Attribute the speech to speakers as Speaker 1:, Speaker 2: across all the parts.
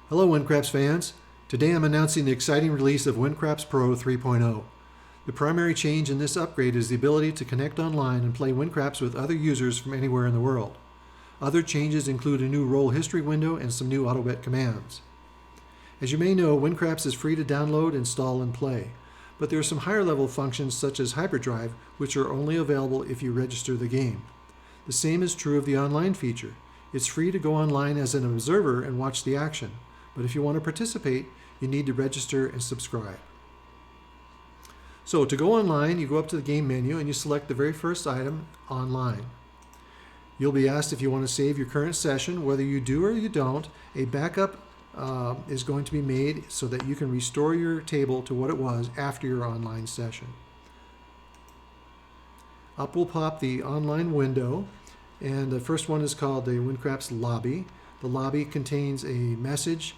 Speaker 1: Hello WinCraps fans. Today I'm announcing the exciting release of WinCraps Pro 3.0. The primary change in this upgrade is the ability to connect online and play WinCraps with other users from anywhere in the world. Other changes include a new role history window and some new AutoBet commands. As you may know, WinCraps is free to download, install, and play, but there are some higher level functions such as hyperdrive which are only available if you register the game. The same is true of the online feature. It's free to go online as an observer and watch the action. But if you want to participate, you need to register and subscribe. So to go online, you go up to the game menu and you select the very first item, Online. You'll be asked if you want to save your current session. Whether you do or you don't, a backup is going to be made so that you can restore your table to what it was after your online session. Up will pop the online window, and the first one is called the WinCraps Lobby. The lobby contains a message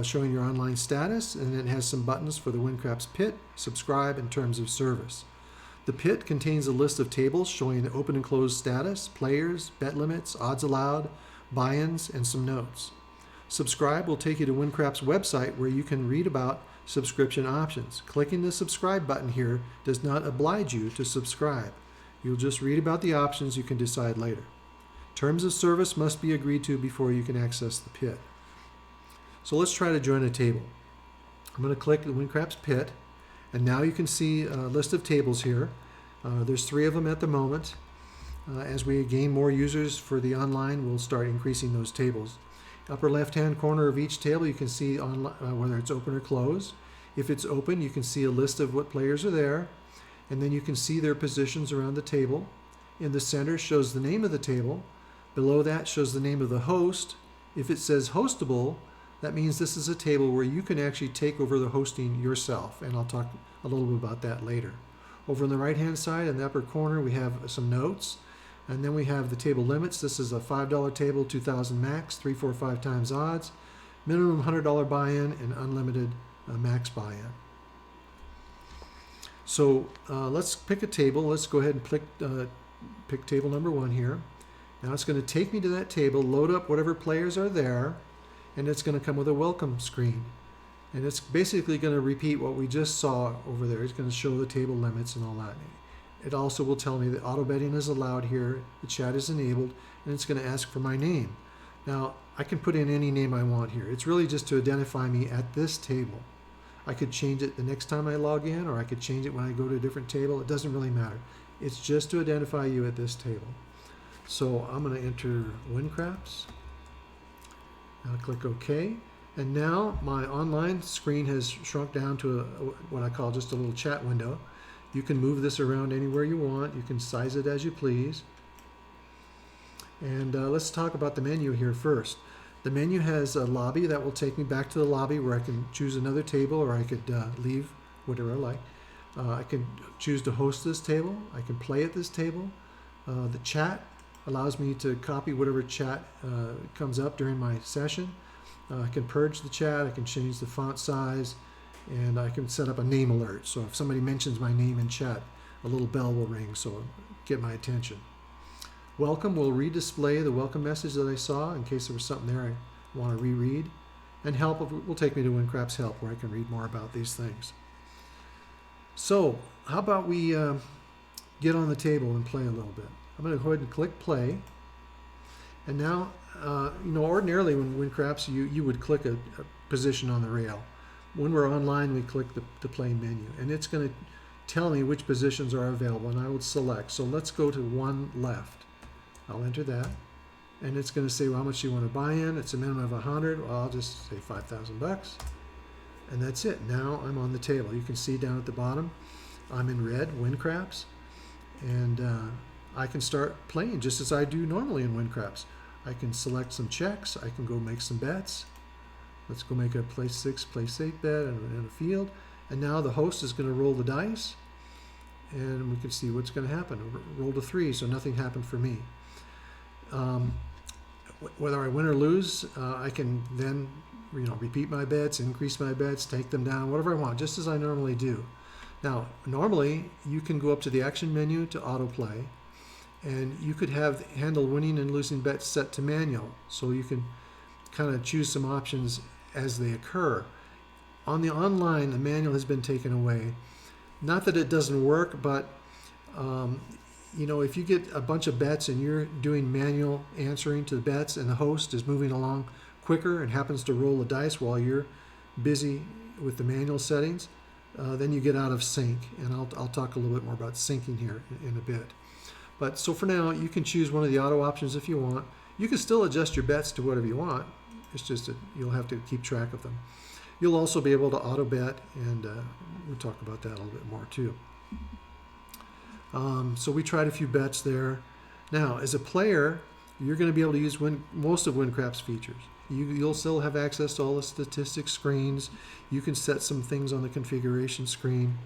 Speaker 1: showing your online status, and it has some buttons for the WinCraps Pit, subscribe, and terms of service. The Pit contains a list of tables showing the open and closed status, players, bet limits, odds allowed, buy-ins, and some notes. Subscribe will take you to WinCraps' website where you can read about subscription options. Clicking the subscribe button here does not oblige you to subscribe. You'll just read about the options. You can decide later. Terms of service must be agreed to before you can access the Pit. So let's try to join a table. I'm going to click the WinCraps Pit, and now you can see a list of tables here. There's 3 of them at the moment. As we gain more users for the online, we'll start increasing those tables. Upper left-hand corner of each table, you can see whether it's open or closed. If it's open, you can see a list of what players are there, and then you can see their positions around the table. In the center shows the name of the table. Below that shows the name of the host. If it says hostable, that means this is a table where you can actually take over the hosting yourself, and I'll talk a little bit about that later. Over on the right-hand side in the upper corner, we have some notes, and then we have the table limits. This is a $5 table, 2,000 max, 3, 4, 5 times odds, minimum $100 buy-in, and unlimited max buy-in. So let's pick a table. Let's go ahead and pick table number 1 here. Now it's going to take me to that table, load up whatever players are there, and it's going to come with a welcome screen. And it's basically going to repeat what we just saw over there. It's going to show the table limits and all that. It also will tell me that auto betting is allowed here, the chat is enabled, and it's going to ask for my name. Now, I can put in any name I want here. It's really just to identify me at this table. I could change it the next time I log in, or I could change it when I go to a different table. It doesn't really matter. It's just to identify you at this table. So I'm going to enter WinCraps. I'll click OK. And now my online screen has shrunk down to what I call just a little chat window. You can move this around anywhere you want. You can size it as you please. And let's talk about the menu here first. The menu has a lobby that will take me back to the lobby where I can choose another table, or I could leave, whatever I like. I can choose to host this table. I can play at this table. The chat allows me to copy whatever chat comes up during my session. I can purge the chat. I can change the font size, and I can set up a name alert. So if somebody mentions my name in chat, a little bell will ring, so get my attention. Welcome will redisplay the welcome message that I saw in case there was something there I want to reread. And help will take me to WinCraps Help, where I can read more about these things. So how about we get on the table and play a little bit. I'm going to go ahead and click play. And now, ordinarily when WinCraps, you would click a position on the rail. When we're online, we click the play menu, and it's going to tell me which positions are available, and I would select. So let's go to 1 left. I'll enter that, and it's going to say, well, how much do you want to buy in? It's a minimum of 100. Well, I'll just say 5,000 bucks, and that's it. Now I'm on the table. You can see down at the bottom, I'm in red, WinCraps, and I can start playing just as I do normally in WinCraps. I can select some checks. I can go make some bets. Let's go make a place 6, place 8 bet in a field. And now the host is going to roll the dice, and we can see what's going to happen. Rolled a 3, so nothing happened for me. Whether I win or lose, I can then repeat my bets, increase my bets, take them down, whatever I want, just as I normally do. Now, normally you can go up to the action menu to autoplay, and you could handle winning and losing bets set to manual, so you can kind of choose some options as they occur. On the online, the manual has been taken away. Not that it doesn't work, but if you get a bunch of bets and you're doing manual answering to the bets and the host is moving along quicker and happens to roll the dice while you're busy with the manual settings, then you get out of sync. And I'll talk a little bit more about syncing here in a bit. But so for now, you can choose one of the auto options if you want. You can still adjust your bets to whatever you want. It's just that you'll have to keep track of them. You'll also be able to auto bet, and we'll talk about that a little bit more too. So we tried a few bets there. Now, as a player, you're going to be able to use most of WinCraps features. You'll still have access to all the statistics screens. You can set some things on the configuration screen.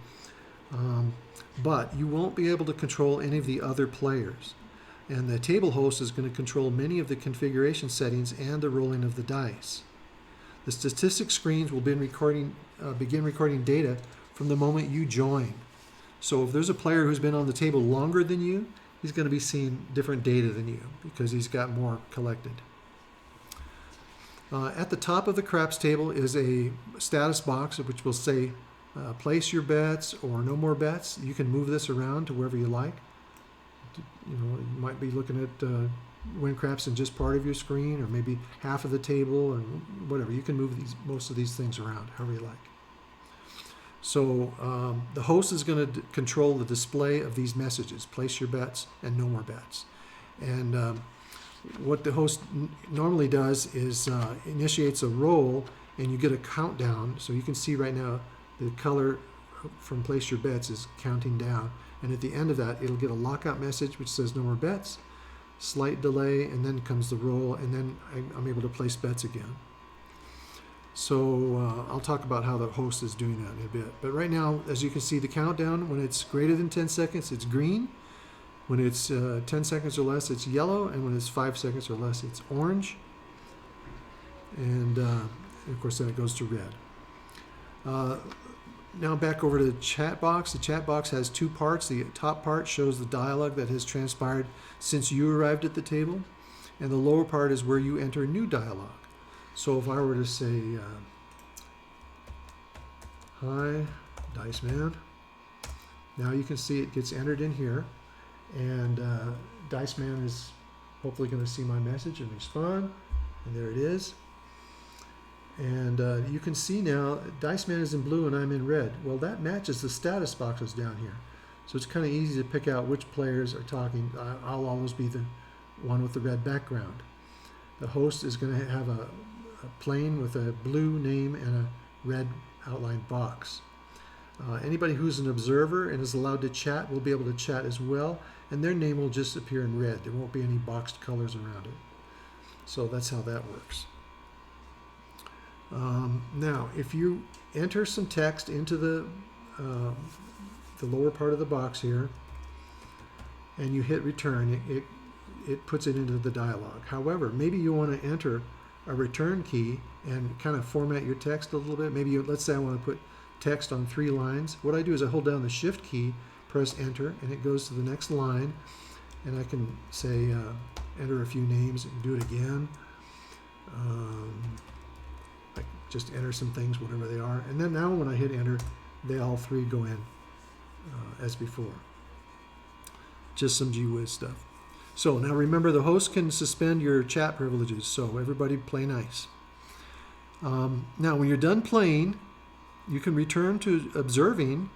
Speaker 1: But you won't be able to control any of the other players. And the table host is going to control many of the configuration settings and the rolling of the dice. The statistics screens will begin recording data from the moment you join. So if there's a player who's been on the table longer than you, he's going to be seeing different data than you because he's got more collected. At the top of the craps table is a status box which will say place your bets or no more bets. You can move this around to wherever you like. You might be looking at WinCraps in just part of your screen, or maybe half of the table, and whatever. You can move most of these things around however you like. So the host is going to control the display of these messages: place your bets and no more bets. And what the host normally does is initiates a roll, and you get a countdown. So you can see right now the color from place your bets is counting down. And at the end of that, it'll get a lockout message which says no more bets, slight delay, and then comes the roll, and then I'm able to place bets again. So I'll talk about how the host is doing that in a bit. But right now, as you can see, the countdown, when it's greater than 10 seconds, it's green. When it's 10 seconds or less, it's yellow. And when it's 5 seconds or less, it's orange. And of course, then it goes to red. Now back over to the chat box. The chat box has two parts. The top part shows the dialogue that has transpired since you arrived at the table. And the lower part is where you enter new dialogue. So if I were to say, hi, Dice Man, now you can see it gets entered in here. And Dice Man is hopefully going to see my message and respond. And there it is. And you can see now, Dice Man is in blue and I'm in red. Well, that matches the status boxes down here. So it's kind of easy to pick out which players are talking. I'll always be the one with the red background. The host is going to have a plane with a blue name and a red outlined box. Anybody who's an observer and is allowed to chat will be able to chat as well, and their name will just appear in red. There won't be any boxed colors around it. So that's how that works. Now, if you enter some text into the lower part of the box here, and you hit return, it puts it into the dialogue. However, maybe you want to enter a return key and kind of format your text a little bit. Maybe let's say I want to put text on 3 lines. What I do is I hold down the shift key, press enter, and it goes to the next line. And I can say enter a few names and do it again. I just enter some things, whatever they are. And then now when I hit enter, they all 3 go in as before. Just some gee whiz stuff. So now remember, the host can suspend your chat privileges, so everybody play nice. Now when you're done playing, you can return to observing,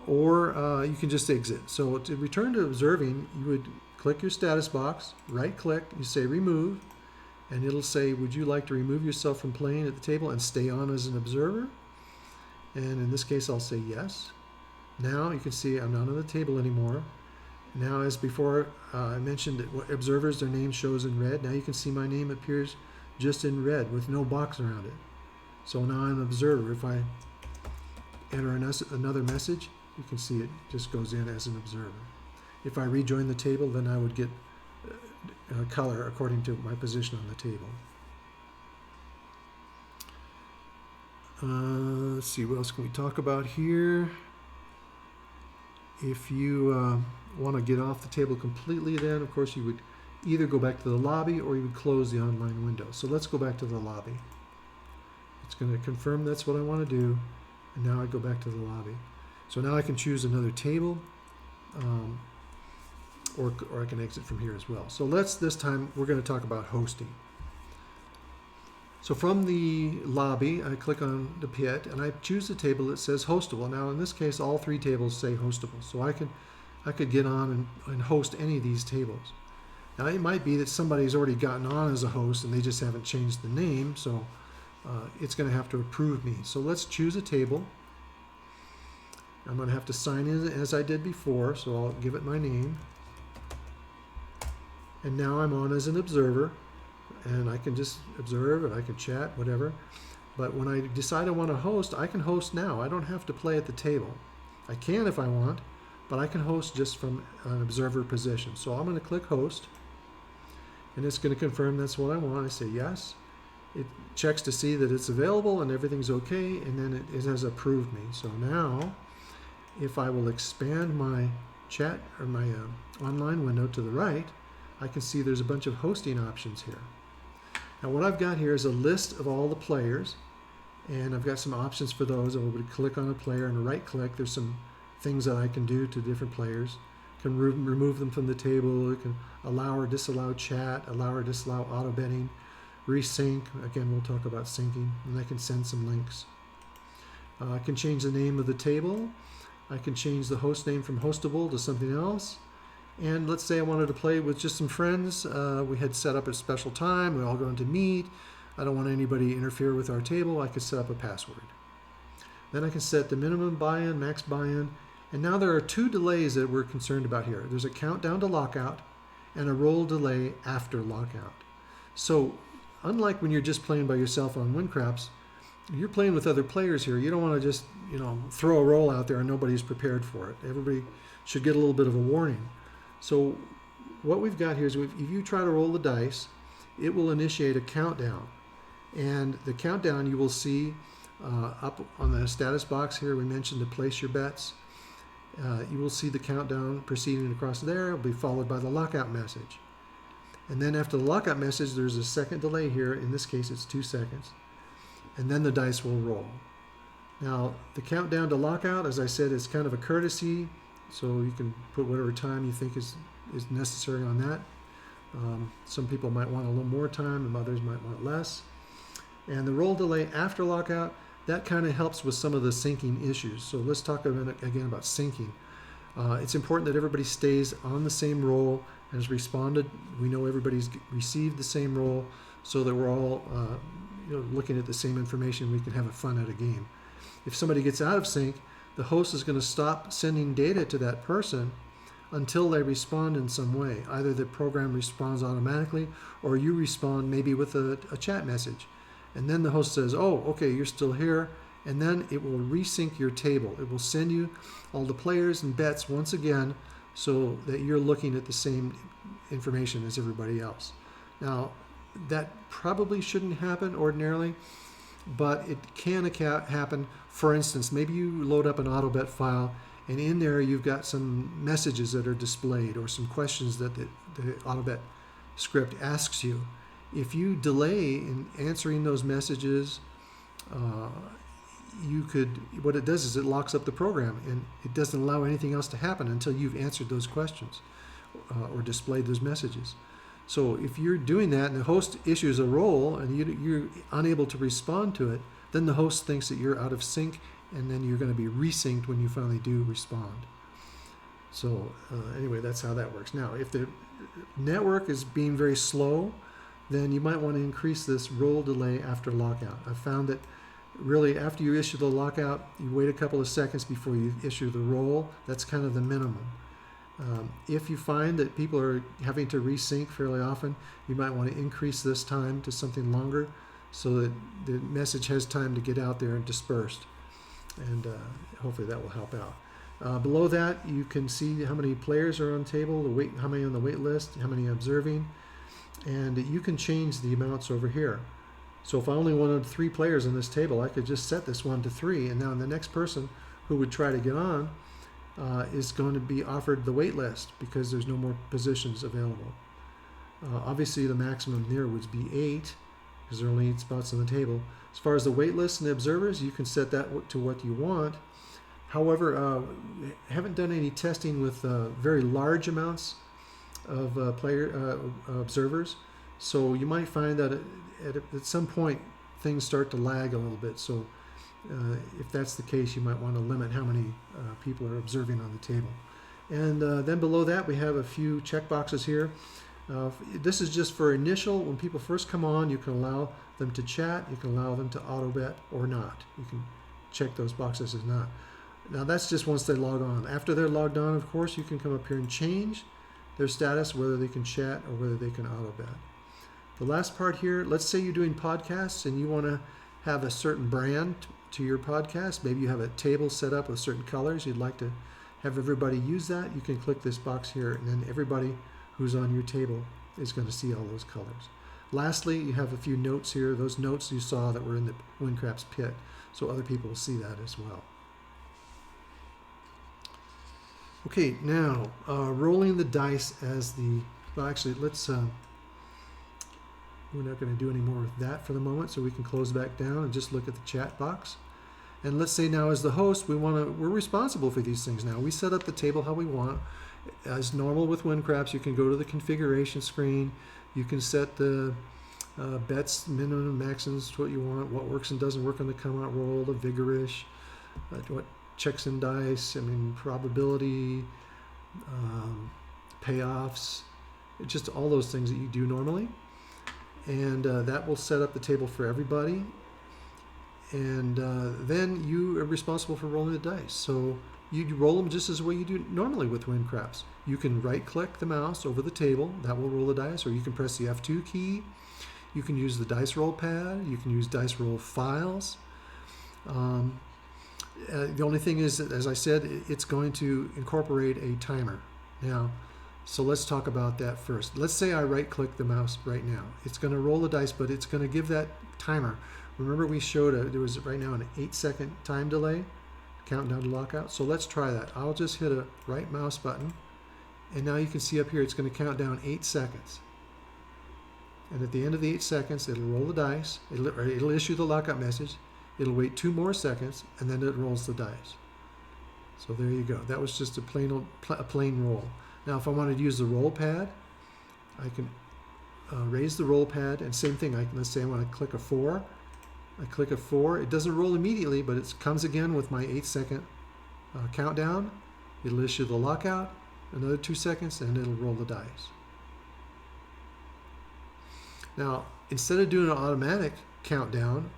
Speaker 1: or you can just exit. So to return to observing, you would click your status box, right click, you say remove, and it'll say, would you like to remove yourself from playing at the table and stay on as an observer? And in this case, I'll say yes. Now you can see I'm not on the table anymore. Now, as before, I mentioned that observers, their name shows in red. Now you can see my name appears just in red with no box around it. So now I'm an observer. If I enter another message, you can see it just goes in as an observer. If I rejoin the table, then I would get color according to my position on the table. Let's see, what else can we talk about here? If you want to get off the table completely, then of course you would either go back to the lobby or you would close the online window. So let's go back to the lobby. It's going to confirm that's what I want to do. And now I go back to the lobby. So now I can choose another table, or I can exit from here as well. So this time we're going to talk about hosting. So from the lobby, I click on the pit and I choose the table that says hostable. Now in this case, all 3 tables say hostable. So I could get on and host any of these tables. Now it might be that somebody's already gotten on as a host and they just haven't changed the name. So it's going to have to approve me. So let's choose a table. I'm going to have to sign in as I did before. So I'll give it my name. And now I'm on as an observer. And I can just observe and I can chat, whatever. But when I decide I want to host, I can host now. I don't have to play at the table. I can if I want, but I can host just from an observer position. So I'm going to click host, and it's going to confirm that's what I want. I say yes. It checks to see that it's available and everything's okay, and then it has approved me. So now, if I will expand my chat or my online window to the right, I can see there's a bunch of hosting options here. Now what I've got here is a list of all the players, and I've got some options for those. I would click on a player and right click. There's some things that I can do to different players. Can remove them from the table. It can allow or disallow chat, allow or disallow auto betting, resync. Again, we'll talk about syncing, and I can send some links. I can change the name of the table. I can change the host name from hostable to something else. And let's say I wanted to play with just some friends. We had set up a special time. We're all going to meet. I don't want anybody to interfere with our table. I could set up a password. Then I can set the minimum buy-in, max buy-in. And now there are 2 delays that we're concerned about here. There's a countdown to lockout and a roll delay after lockout. So unlike when you're just playing by yourself on WinCraps, you're playing with other players here. You don't want to just, throw a roll out there and nobody's prepared for it. Everybody should get a little bit of a warning. So what we've got here is if you try to roll the dice, it will initiate a countdown. And the countdown you will see up on the status box here. We mentioned to place your bets. You will see the countdown proceeding across there. It will be followed by the lockout message. And then after the lockout message, there's a second delay here. In this case, it's 2 seconds. And then the dice will roll. Now, the countdown to lockout, as I said, is kind of a courtesy. So you can put whatever time you think is necessary on that. Some people might want a little more time and others might want less. And the roll delay after lockout, that kind of helps with some of the syncing issues. So let's talk again about syncing. It's important that everybody stays on the same roll and has responded. We know everybody's received the same roll so that we're all looking at the same information. We can have fun at a game. If somebody gets out of sync, the host is going to stop sending data to that person until they respond in some way. Either the program responds automatically or you respond maybe with a chat message. And then the host says, oh, okay, you're still here. And then it will resync your table. It will send you all the players and bets once again so that you're looking at the same information as everybody else. Now, that probably shouldn't happen ordinarily, but it can happen. For instance, maybe you load up an AutoBet file and in there you've got some messages that are displayed or some questions that the AutoBet script asks you. If you delay in answering those messages, what it does is it locks up the program and it doesn't allow anything else to happen until you've answered those questions or displayed those messages. So if you're doing that and the host issues a roll and you're unable to respond to it, then the host thinks that you're out of sync and then you're going to be resynced when you finally do respond. So anyway, that's how that works. Now, if the network is being very slow, then you might want to increase this roll delay after lockout. I've found that really after you issue the lockout, you wait a couple of seconds before you issue the roll. That's kind of the minimum. If you find that people are having to resync fairly often, you might want to increase this time to something longer so that the message has time to get out there and dispersed. And hopefully that will help out. Below that, you can see how many players are on the table, how many on the wait list, how many observing, and you can change the amounts over here. So if I only wanted 3 players on this table, I could just set this one to 3, and now the next person who would try to get on is going to be offered the wait list because there's no more positions available. Obviously, the maximum there would be 8, because there are only 8 spots on the table. As far as the wait list and the observers, you can set that to what you want. However, haven't done any testing with very large amounts of observers, so you might find that at some point things start to lag a little bit. So if that's the case, you might want to limit how many people are observing on the table. And then below that, we have a few check boxes here. This is just for initial. When people first come on, you can allow them to chat, you can allow them to auto bet or not. You can check those boxes as not. Now that's just once they log on. After they're logged on, of course, you can come up here and change their status, whether they can chat or whether they can auto bet. The last part here, let's say you're doing podcasts and you want to have a certain brand to your podcast. Maybe you have a table set up with certain colors. You'd like to have everybody use that. You can click this box here, and then everybody who's on your table is going to see all those colors. Lastly, you have a few notes here. Those notes you saw that were in the WinCraps pit, so other people will see that as well. Okay, now rolling the dice as the, well actually let's, we're not going to do any more with that for the moment, so we can close back down and just look at the chat box. And let's say now as the host, we're responsible for these things now. We set up the table how we want. As normal with WinCraps, you can go to the configuration screen. You can set the bets, minimum and maximums, what you want, what works and doesn't work on the come out roll, the vigorish, what checks and dice, I mean probability, payoffs, just all those things that you do normally. And that will set up the table for everybody. And then you are responsible for rolling the dice. So you roll them just as the way you do normally with WinCraps. You can right-click the mouse over the table. That will roll the dice. Or you can press the F2 key. You can use the dice roll pad. You can use dice roll files. The only thing is that, as I said, it's going to incorporate a timer. Now, so let's talk about that first. Let's say I right-click the mouse right now. It's going to roll the dice, but it's going to give that timer. Remember we showed there was right now an 8-second time delay, countdown to lockout. So let's try that. I'll just hit a right mouse button, and now you can see up here it's going to count down 8 seconds. And at the end of the 8 seconds, it'll roll the dice. It'll issue the lockout message. It'll wait 2 more seconds, and then it rolls the dice. So there you go. That was just a plain roll. Now, if I wanted to use the roll pad, I can raise the roll pad, and same thing. Let's say I want to click a 4. I click a 4. It doesn't roll immediately, but it comes again with my 8-second countdown. It'll issue the lockout, another 2 seconds, and it'll roll the dice. Now, instead of doing an automatic countdown,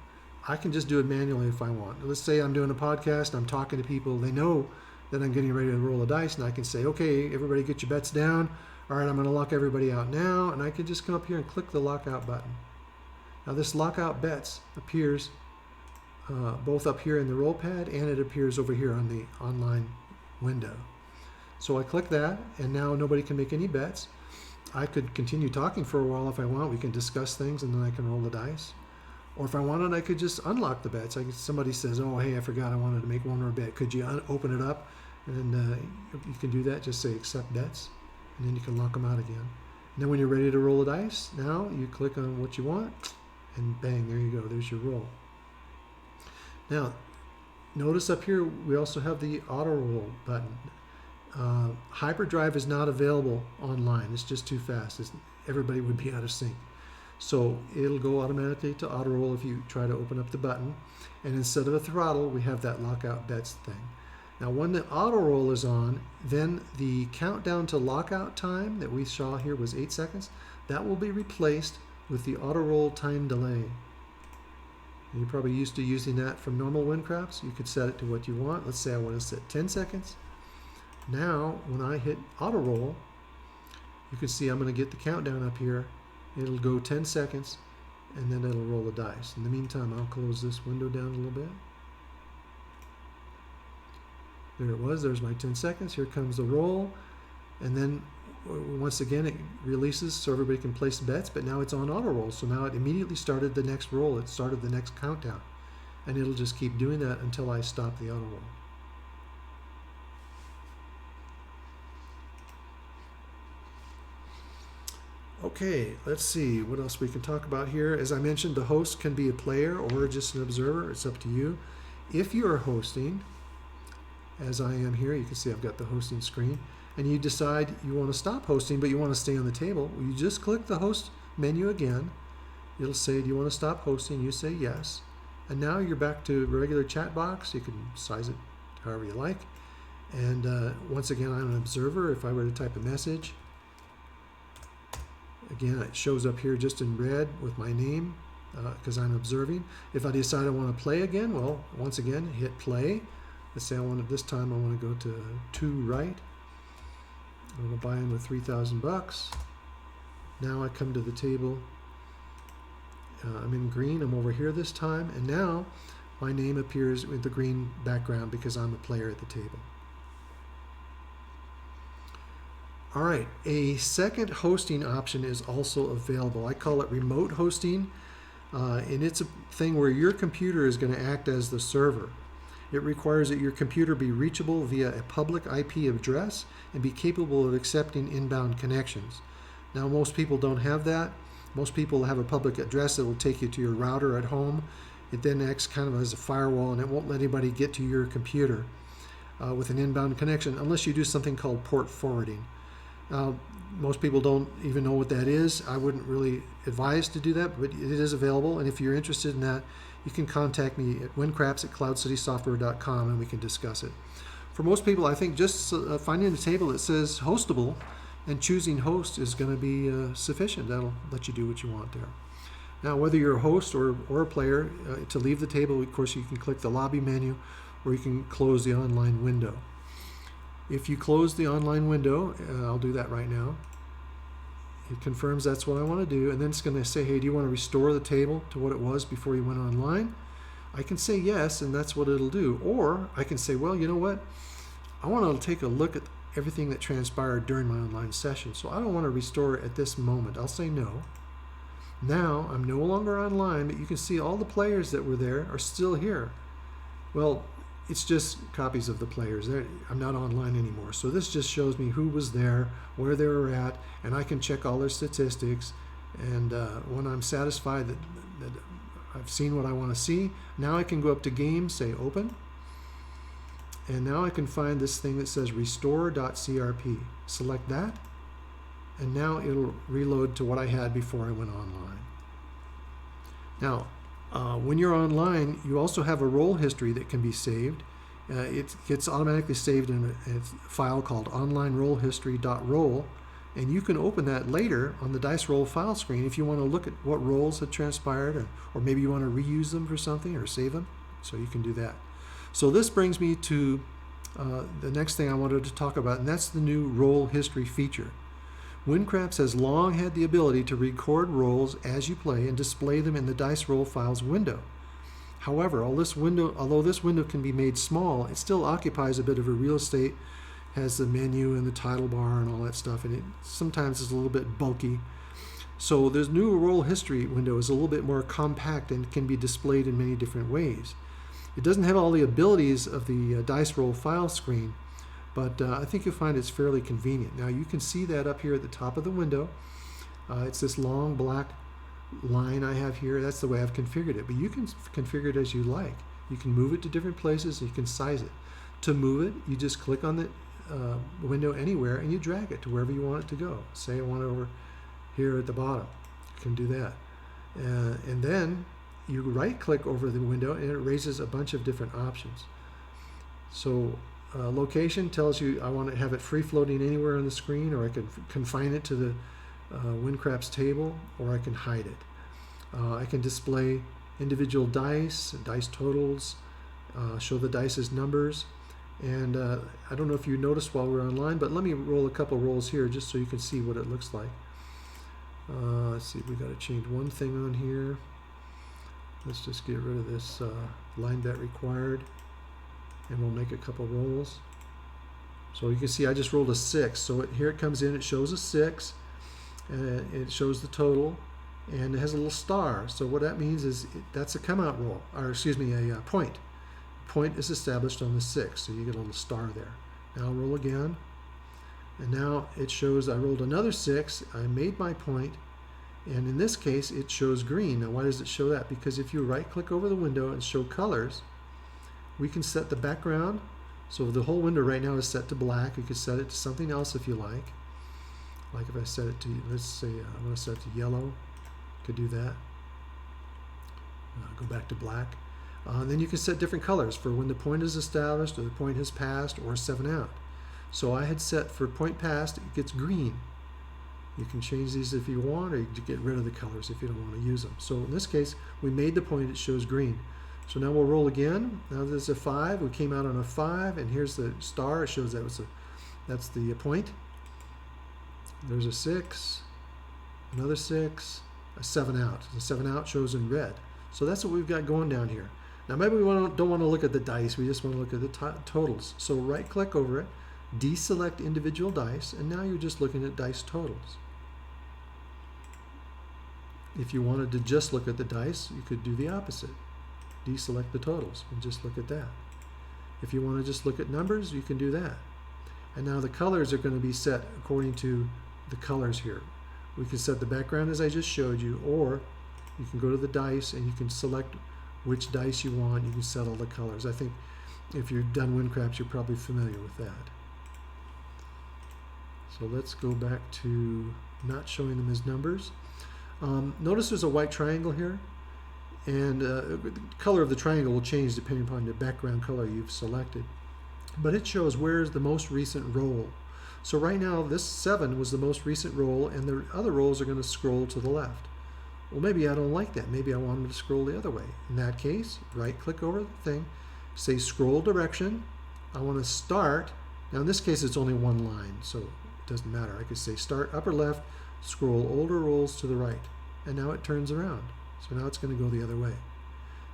Speaker 1: I can just do it manually if I want. Let's say I'm doing a podcast, I'm talking to people, they know that I'm getting ready to roll the dice, and I can say, okay, everybody get your bets down. All right, I'm going to lock everybody out now, and I can just come up here and click the lockout button. Now this lockout bets appears both up here in the roll pad, and it appears over here on the online window. So I click that, and now nobody can make any bets. I could continue talking for a while if I want. We can discuss things, and then I can roll the dice. Or if I wanted, I could just unlock the bets. Somebody says, oh, hey, I forgot I wanted to make one more bet. Could you open it up? And you can do that. Just say accept bets, and then you can lock them out again. And then when you're ready to roll the dice, now you click on what you want, and bang, there you go. There's your roll. Now, notice up here we also have the auto roll button. Hyperdrive is not available online. It's just too fast. Everybody would be out of sync. So it'll go automatically to auto roll if you try to open up the button. And instead of a throttle, we have that lockout bets thing. Now when the auto roll is on, then the countdown to lockout time that we saw here was 8 seconds. That will be replaced with the auto roll time delay. And you're probably used to using that from normal WinCraps. You could set it to what you want. Let's say I want to set 10 seconds. Now when I hit auto roll, you can see I'm going to get the countdown up here. It'll go 10 seconds, and then it'll roll the dice. In the meantime, I'll close this window down a little bit. There it was. There's my 10 seconds. Here comes the roll. And then once again, it releases so everybody can place bets, but now it's on auto roll. So now it immediately started the next roll. It started the next countdown. And it'll just keep doing that until I stop the auto roll. Okay, let's see what else we can talk about here. As I mentioned, the host can be a player or just an observer. It's up to you. If you're hosting, as I am here, you can see I've got the hosting screen, and you decide you want to stop hosting, but you want to stay on the table, you just click the host menu again. It'll say, do you want to stop hosting? You say yes. And now you're back to regular chat box. You can size it however you like. And once again, I'm an observer. If I were to type a message, again, it shows up here just in red with my name because I'm observing. If I decide I want to play again, well, once again, hit play. Let's say this time I want to go to 2 right. I'm going to buy in with 3,000 bucks. Now I come to the table. I'm in green. I'm over here this time. And now my name appears with the green background because I'm a player at the table. All right, a second hosting option is also available. I call it remote hosting, and it's a thing where your computer is going to act as the server. It requires that your computer be reachable via a public IP address and be capable of accepting inbound connections. Now, most people don't have that. Most people have a public address that will take you to your router at home. It then acts kind of as a firewall, and it won't let anybody get to your computer with an inbound connection unless you do something called port forwarding. Most people don't even know what that is. I wouldn't really advise to do that, but it is available. And if you're interested in that, you can contact me at WinCraps@cloudcitysoftware.com and we can discuss it. For most people, I think just finding a table that says hostable and choosing host is going to be sufficient. That'll let you do what you want there. Now, whether you're a host or a player, to leave the table, of course, you can click the lobby menu or you can close the online window. If you close the online window, I'll do that right now. It confirms that's what I want to do, and then it's going to say, hey, do you want to restore the table to what it was before you went online? I can say yes, and that's what it'll do. Or I can say, well, you know what? I want to take a look at everything that transpired during my online session, so I don't want to restore it at this moment. I'll say no. Now, I'm no longer online, but you can see all the players that were there are still here. Well, it's just copies of the players. I'm not online anymore. So this just shows me who was there, where they were at, and I can check all their statistics. And when I'm satisfied that I've seen what I want to see, now I can go up to Game, say Open, and now I can find this thing that says restore.crp. Select that, and now it'll reload to what I had before I went online. Now, when you're online, you also have a role history that can be saved. It gets automatically saved in a file called onlinerollhistory.roll, and you can open that later on the dice roll file screen if you want to look at what roles had transpired, or maybe you want to reuse them for something or save them, so you can do that. So this brings me to the next thing I wanted to talk about, and that's the new roll history feature. WinCraps has long had the ability to record rolls as you play and display them in the dice roll files window. However, although this window can be made small, it still occupies a bit of a real estate, has the menu and the title bar and all that stuff, and it sometimes is a little bit bulky. So this new roll history window is a little bit more compact and can be displayed in many different ways. It doesn't have all the abilities of the dice roll file screen, but I think you'll find it's fairly convenient. Now you can see that up here at the top of the window. It's this long black line I have here. That's the way I've configured it, but you can configure it as you like. You can move it to different places, and you can size it. To move it, you just click on the window anywhere and you drag it to wherever you want it to go. Say I want it over here at the bottom. You can do that. And then you right click over the window and it raises a bunch of different options. So location tells you I want to have it free floating anywhere on the screen, or I can confine it to the WinCraps table, or I can hide it. I can display individual dice totals, show the dice as numbers, and I don't know if you noticed while we're online, but let me roll a couple rolls here just so you can see what it looks like. Let's see, we got to change one thing on here. Let's just get rid of this line bet required, and we'll make a couple rolls. So you can see I just rolled a 6. So here it comes in, it shows a 6, and it shows the total, and it has a little star. So what that means is that's a come out roll, or excuse me, a point. Point is established on the 6, so you get a little star there. Now I'll roll again. And now it shows I rolled another 6, I made my point, and in this case it shows green. Now why does it show that? Because if you right click over the window and show colors, we can set the background. So the whole window right now is set to black. You could set it to something else if you like. Like if I set it to, let's say I want to set it to yellow, could do that. Go back to black. Then you can set different colors for when the point is established or the point has passed or 7 out. So I had set for point passed, it gets green. You can change these if you want, or you can get rid of the colors if you don't want to use them. So in this case, we made the point, it shows green. So now we'll roll again. Now there's a 5, we came out on a 5, and here's the star, it shows that's the point. There's a 6, another 6, a 7 out. The 7 out shows in red. So that's what we've got going down here. Now maybe we don't want to look at the dice, we just want to look at the totals. So right click over it, deselect individual dice, and now you're just looking at dice totals. If you wanted to just look at the dice, you could do the opposite. Deselect the totals and just look at that. If you want to just look at numbers, you can do that. And now the colors are going to be set according to the colors here. We can set the background as I just showed you, or you can go to the dice and you can select which dice you want. You can set all the colors. I think if you've done WinCraps, you're probably familiar with that. So let's go back to not showing them as numbers. Notice there's a white triangle here, and the color of the triangle will change depending upon the background color you've selected. But it shows where is the most recent roll. So right now this 7 was the most recent roll, and the other rolls are going to scroll to the left. Well, maybe I don't like that. Maybe I want them to scroll the other way. In that case, right click over the thing, say scroll direction. I want to start. Now in this case it's only one line, so it doesn't matter. I could say start upper left, scroll older rolls to the right, and now it turns around. So now it's going to go the other way.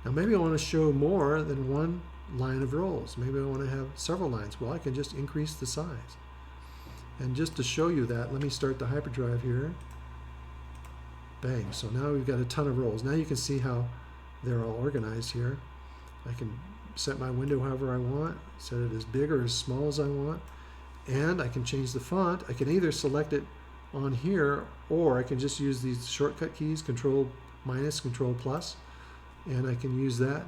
Speaker 1: Now maybe I want to show more than one line of rolls. Maybe I want to have several lines. Well, I can just increase the size. And just to show you that, let me start the hyperdrive here. Bang. So now we've got a ton of rolls. Now you can see how they're all organized here. I can set my window however I want, set it as big or as small as I want, and I can change the font. I can either select it on here, or I can just use these shortcut keys, Control minus, Control plus, and I can use that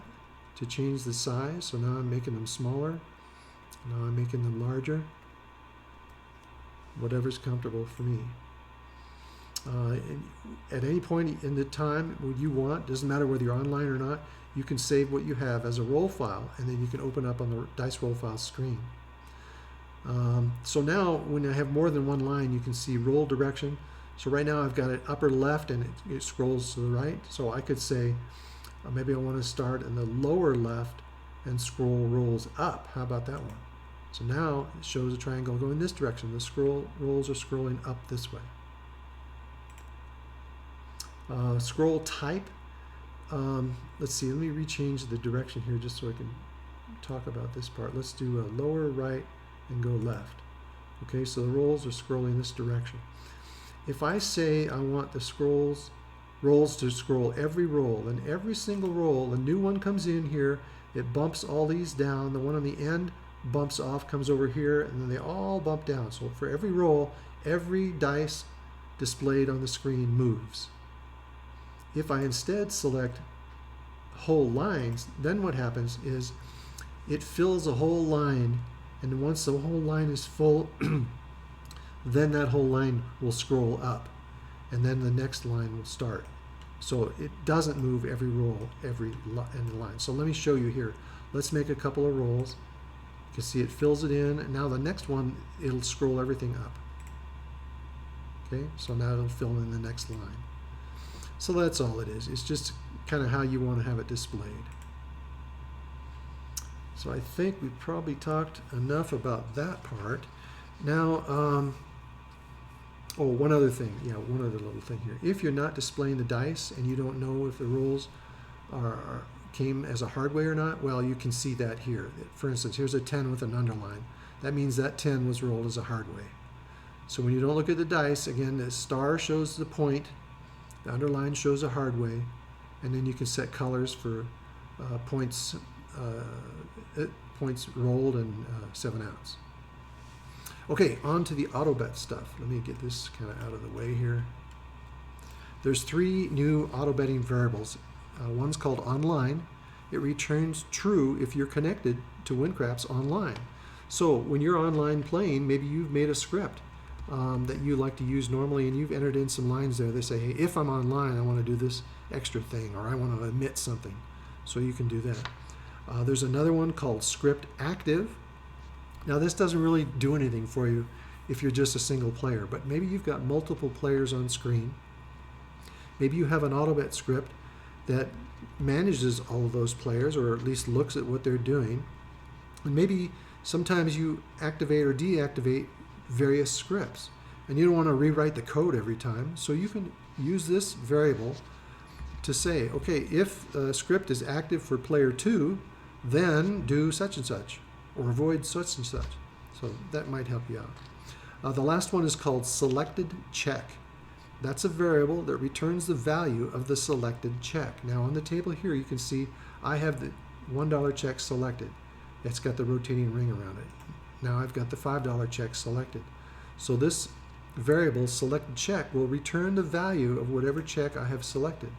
Speaker 1: to change the size. So now I'm making them smaller, now I'm making them larger, whatever's comfortable for me. At any point in the time when you want, doesn't matter whether you're online or not, you can save what you have as a roll file, and then you can open up on the dice roll file screen. So now when I have more than one line, you can see roll direction. So right now I've got it upper left and it scrolls to the right. So I could say maybe I want to start in the lower left and scroll rolls up. How about that one? So now it shows a triangle going this direction. The rolls are scrolling up this way. Scroll type. Let's see, let me rechange the direction here just so I can talk about this part. Let's do a lower right and go left. Okay, so the rolls are scrolling this direction. If I say I want the rolls to scroll every roll, then every single roll, the new one comes in here, it bumps all these down, the one on the end bumps off, comes over here, and then they all bump down. So for every roll, every dice displayed on the screen moves. If I instead select whole lines, then what happens is it fills a whole line, and once the whole line is full, then that whole line will scroll up, and then the next line will start. So it doesn't move every roll, every in the line. So let me show you here. Let's make a couple of rolls. You can see it fills it in, and now the next one, it'll scroll everything up. Okay, so now it'll fill in the next line. So that's all it is. It's just kind of how you want to have it displayed. So I think we've probably talked enough about that part. Now, oh, one other thing. Yeah, one other little thing here. If you're not displaying the dice and you don't know if the rolls came as a hard way or not, well, you can see that here. For instance, here's a 10 with an underline. That means that 10 was rolled as a hard way. So when you don't look at the dice, again, the star shows the point, the underline shows a hard way, and then you can set colors for points rolled and 7 outs. Okay, on to the auto bet stuff. Let me get this kind of out of the way here. There's 3 new auto betting variables. One's called online. It returns true if you're connected to WinCraps online. So when you're online playing, maybe you've made a script that you like to use normally, and you've entered in some lines there. They say, hey, if I'm online, I want to do this extra thing, or I want to omit something. So you can do that. There's another one called script active. Now this doesn't really do anything for you if you're just a single player, but maybe you've got multiple players on screen. Maybe you have an AutoBet script that manages all of those players, or at least looks at what they're doing. And maybe sometimes you activate or deactivate various scripts, and you don't want to rewrite the code every time. So you can use this variable to say, okay, if a script is active for player 2, then do such and such, or avoid such and such. So that might help you out. The last one is called selected check. That's a variable that returns the value of the selected check. Now on the table here you can see I have the $1 check selected. It's got the rotating ring around it. Now I've got the $5 check selected. So this variable selected check will return the value of whatever check I have selected.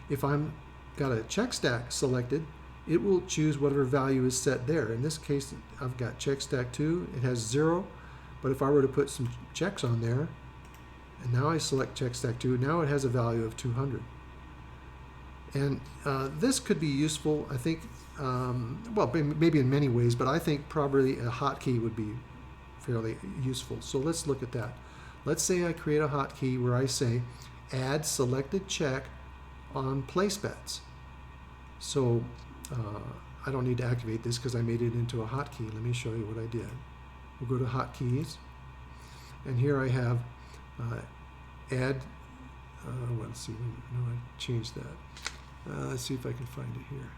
Speaker 1: If I'm got a check stack selected, it will choose whatever value is set there. In this case, I've got check stack 2. It has 0, but if I were to put some checks on there, and now I select check stack 2, now it has a value of 200. And this could be useful, I think, well, maybe in many ways, but I think probably a hotkey would be fairly useful. So let's look at that. Let's say I create a hotkey where I say add selected check on place bets. So I don't need to activate this because I made it into a hotkey. Let me show you what I did. We'll go to hotkeys, and here I have add. Let's see. No, I changed that. Let's see if I can find it here.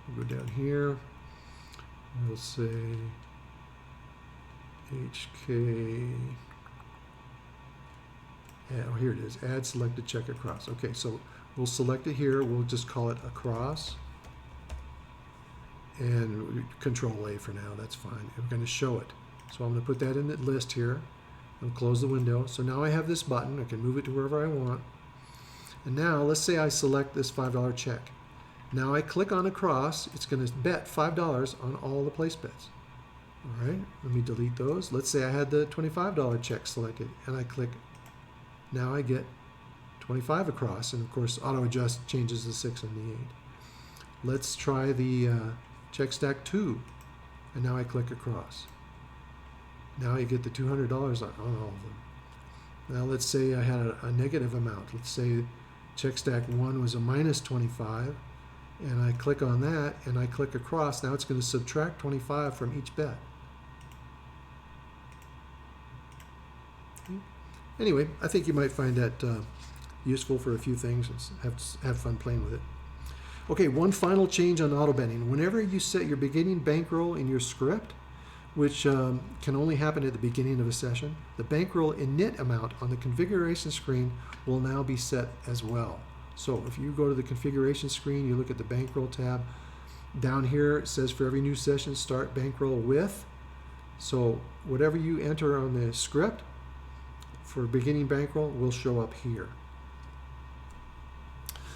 Speaker 1: We'll go down here. We'll say HK. Oh, here it is. Add selected check across. Okay, so we'll select it here. We'll just call it across. And Control A for now. That's fine. I'm going to show it. So I'm going to put that in the list here. I'll close the window. So now I have this button. I can move it to wherever I want. And now let's say I select this $5 check. Now I click on across. It's going to bet $5 on all the place bets. All right. Let me delete those. Let's say I had the $25 check selected, and I click. Now I get 25 across, and of course auto adjust changes the 6 and the 8. Let's try the check stack 2, and now I click across. Now you get the $200 on all of them. Now let's say I had a negative amount. Let's say check stack 1 was a minus 25, and I click on that and I click across. Now it's going to subtract 25 from each bet. Anyway, I think you might find that useful for a few things and have fun playing with it. Okay, one final change on auto betting. Whenever you set your beginning bankroll in your script, which can only happen at the beginning of a session, the bankroll init amount on the configuration screen will now be set as well. So if you go to the configuration screen, you look at the bankroll tab, down here it says for every new session start bankroll with. So whatever you enter on the script for beginning bankroll will show up here.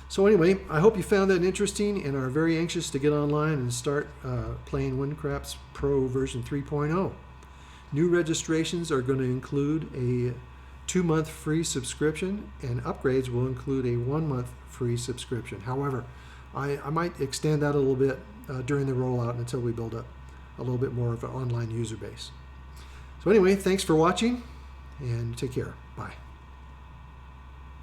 Speaker 1: So anyway, I hope you found that interesting and are very anxious to get online and start playing WinCraps Pro version 3.0. New registrations are going to include a 2-month free subscription, and upgrades will include a 1-month free subscription. However, I might extend that a little bit during the rollout until we build up a little bit more of an online user base. So anyway, thanks for watching, and take care. Bye.